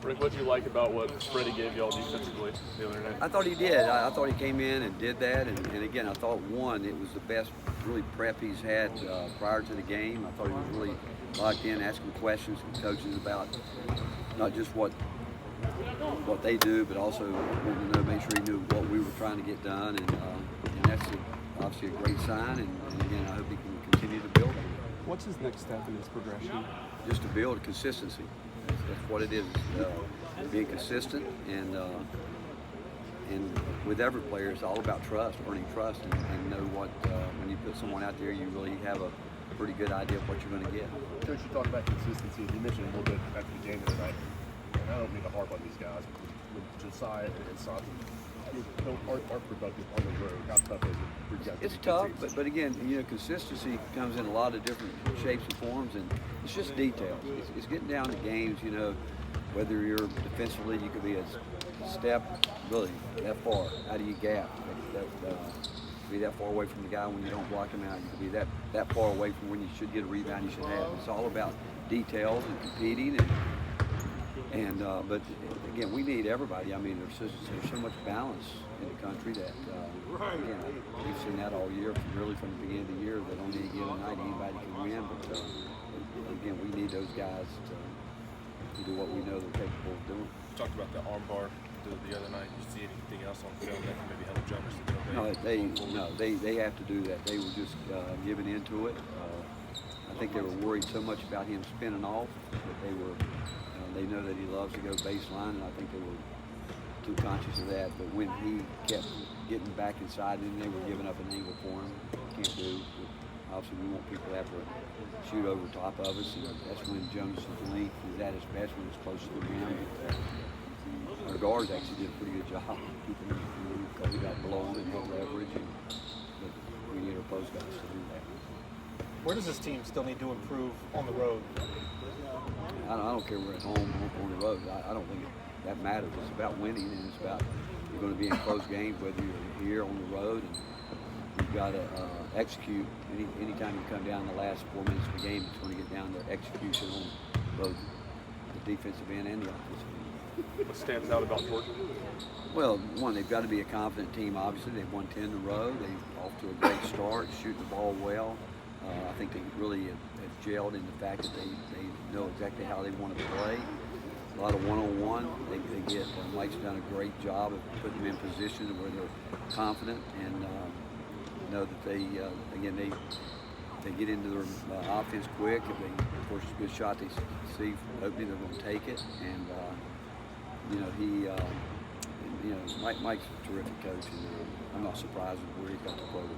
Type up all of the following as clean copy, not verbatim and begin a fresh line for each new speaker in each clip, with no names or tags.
Rick, what do you like about what Freddie gave y'all defensively the other night?
I thought he did. I thought he came in and did that. And again, I thought, one, it was the best really prep he's had prior to the game. I thought he was really locked in, asking questions from coaches about not just what they do, but also wanting to know, make sure he knew what we were trying to get done. And that's obviously a great sign. And again, I hope he can continue to build on it.
What's his next step in his progression?
Just to build consistency. That's what it is. Being consistent and with every player, it's all about trust, earning trust, and know what when you put someone out there, you really have a pretty good idea of what you're going to get.
Coach, you talked about consistency, and you mentioned a little bit after the game tonight. And I don't mean to harp on these guys, but with Josiah and Santi, are productive on the road. How tough is it for you guys?
It's tough, but again, consistency comes in a lot of different shapes and forms, and it's just details. It's getting down to games, whether you're defensively, you could be a step really that far out of your gap, be that far away from the guy when you don't block him out. You could be that far away from when you should get a rebound you should have. It's all about details and competing, but again, we need everybody. I mean, there's so much balance in the country that again, we've seen that all year, from the beginning of the year, that on any given night anybody can win. But again, we need those guys to do what we know they're capable of doing.
You talked about the arm bar the other night. Did you see anything else on film that can maybe help Jonas to
No, they have to do that. They were just giving into it. I think they were worried so much about him spinning off that they know that he loves to go baseline, and I think they were too conscious of that. But when he kept getting back inside, and they were giving up an angle for him, can't do. Obviously, we want people to have to shoot over top of us, and that's when Jonas' length is at his best, when it's close to the rim. Our guards actually did a pretty good job keeping him because we got blown and had leverage, but we need our post guys to do that.
Where does this team still need to improve on the road?
I don't care we're at home or on the road. I don't think that matters. It's about winning, and it's about you're going to be in close games whether you're here on the road, and you've got to execute. Anytime you come down the last 4 minutes of the game, it's going to get down to execution on both the defensive end and the offensive end.
What stands out about Georgia?
Well, one, they've got to be a confident team. Obviously, they've won 10 in a row. They're off to a great start, shooting the ball well. I think they really have gelled in the fact that they know exactly how they want to play. A lot of one-on-one. They get Mike's done a great job of putting them in position where they're confident and know that they get into their offense quick. If they, of course, it's a good shot they see opening, they're going to take it. And Mike's a terrific coach, and I'm not surprised with where he's got the program.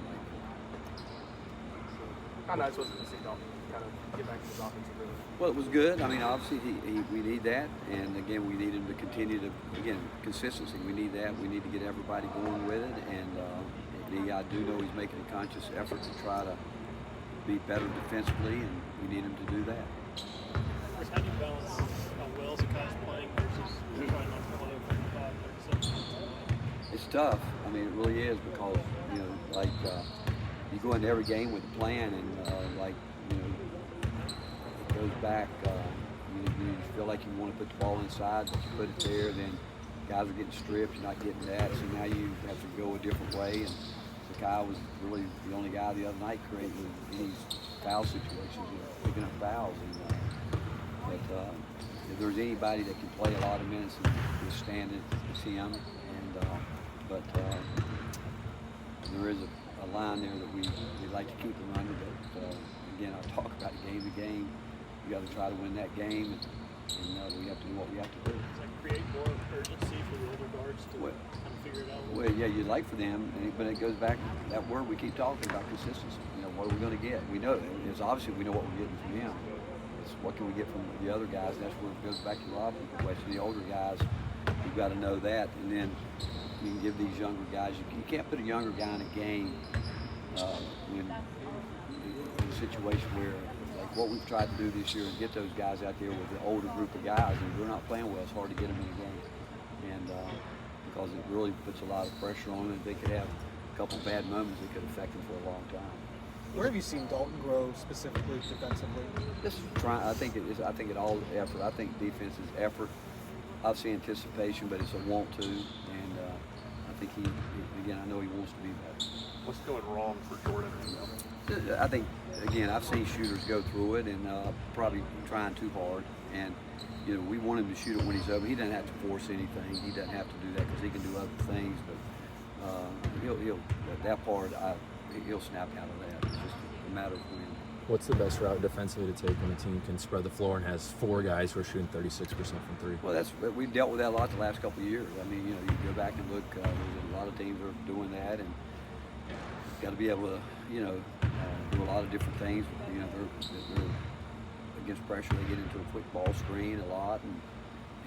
How nice was it to see Dalton kind of get back to his offensive rhythm?
Well, it was good. I mean, obviously, we need that. And, again, we need him to continue to, consistency. We need that. We need to get everybody going with it. And I do know he's making a conscious effort to try to be better defensively, and we need him to do that.
How do you balance how well Zakai's playing versus trying not to play 35, 36?
It's tough. I mean, it really is because, you go into every game with a plan, and it goes back. You feel like you want to put the ball inside, but you put it there, then guys are getting stripped, you're not getting that, so now you have to go a different way. And Zakai was really the only guy the other night creating any foul situations, picking up fouls. But if there's anybody that can play a lot of minutes and withstand it, it's him. But there is a line there that we like to keep them under, but again, I'll talk about game to game. We got to try to win that game, and we have to do what we have to do.
Does that create more urgency for the older guards to kind of figure it out?
Well, yeah, you'd like for them, but it goes back to that word we keep talking about, consistency. What are we going to get? We know it's obviously we know what we're getting from him. It's what can we get from the other guys? That's where it goes back to Rob's question. The older guys, you've got to know that, and then you can give these younger guys. You can't put a younger guy in a game in a situation where, like what we've tried to do this year, is get those guys out there with the older group of guys, and if they're not playing well, it's hard to get them in the game. And because it really puts a lot of pressure on them, and they could have a couple bad moments that could affect them for a long time.
Where have you seen Dalton grow specifically defensively?
Just trying. I think it is. I think it all effort. I think defense is effort. Obviously anticipation, but it's a want to, and I think he again. I know he wants to be better.
What's going wrong for Jordan right now?
I think again, I've seen shooters go through it and probably trying too hard. And you know, we want him to shoot it when he's open. He doesn't have to force anything. He doesn't have to do that because he can do other things. But he'll that part. He'll snap out of that. It's just a matter of when.
What's the best route defensively to take when a team can spread the floor and has 4 guys who are shooting 36% from 3?
Well, we've dealt with that a lot the last couple of years. I mean, you know, you go back and look. There's a lot of teams that are doing that, and got to be able to, you know, do a lot of different things. You know, they're against pressure. They get into a quick ball screen a lot,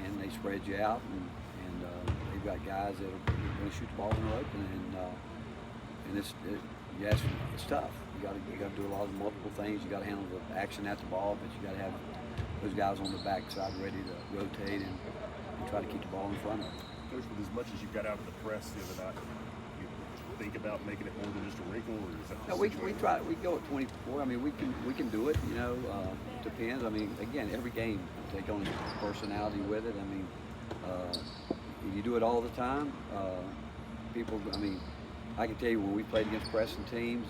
and they spread you out, and they've got guys that are going to shoot the ball in the open, and it's tough. You got to do a lot of multiple things. You got to handle the action at the ball, but you got to have those guys on the backside ready to rotate and try to keep the ball in front of them.
Coach, with as much as you got out of the press the other night, you think about making it more than just a wrinkle, or is that
No, we try. We go at 24. I mean, we can do it. You know, depends. I mean, again, every game you take on personality with it. I mean, if you do it all the time, people. I mean, I can tell you when we played against pressing teams,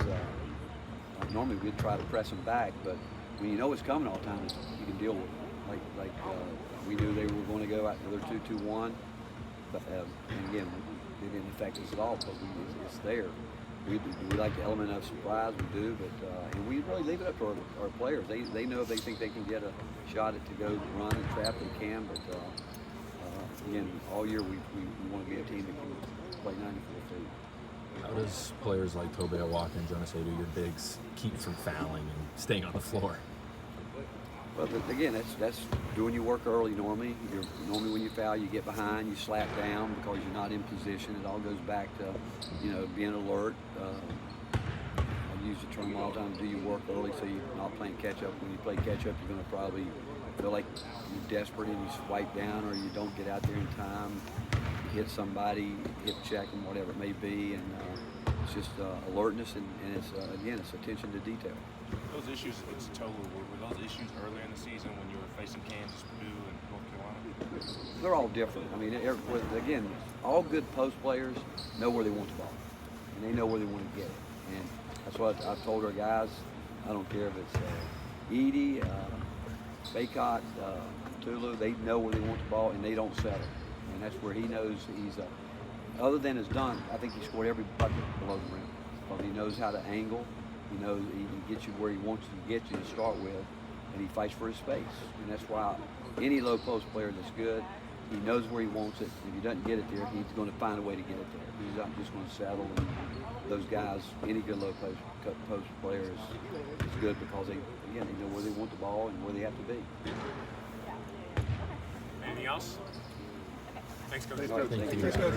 normally we'd try to press them back, but when you know what's coming all the time, you can deal with it. Like we knew they were going to go out to their 2-2-1, but and again, it didn't affect us at all because it's there. We like the element of surprise, we do, but and we really leave it up to our players. They know if they think they can get a shot at to go run and trap, they can. But again, all year we want to be a team that can play 94 feet.
How does players like Tobe Awaka and Jonas Adu, your bigs, keep from fouling and staying on the floor?
Well, again, that's doing your work early normally. Normally when you foul, you get behind, you slap down because you're not in position. It all goes back to, you know, being alert. I use the term all the time, do your work early so you're not playing catch-up. When you play catch-up, you're going to probably feel like you're desperate and you swipe down or you don't get out there in time. You hit somebody, hip check them, whatever it may be, and it's just alertness and it's, again, it's attention to detail.
Those issues against Tolu, were those issues earlier in the season when you were facing Kansas, Purdue, and North Carolina?
They're all different. I mean, again, all good post players know where they want the ball, and they know where they want to get it. And that's what I've told our guys. I don't care if it's Edey, Baycott, Tulu. They know where they want the ball, and they don't settle. And that's where he knows he's. Other than his dunk, I think he scored every bucket below the rim. Because he knows how to angle. He knows he gets you where he wants to get you to start with, and he fights for his space. And that's why any low post player that's good, he knows where he wants it. If he doesn't get it there, he's going to find a way to get it there. He's not just going to settle. And those guys, any good low post player is good because they know where they want the ball and where they have to be.
Anything else? Thanks, Coach.
Thank you.
Thanks, Coach.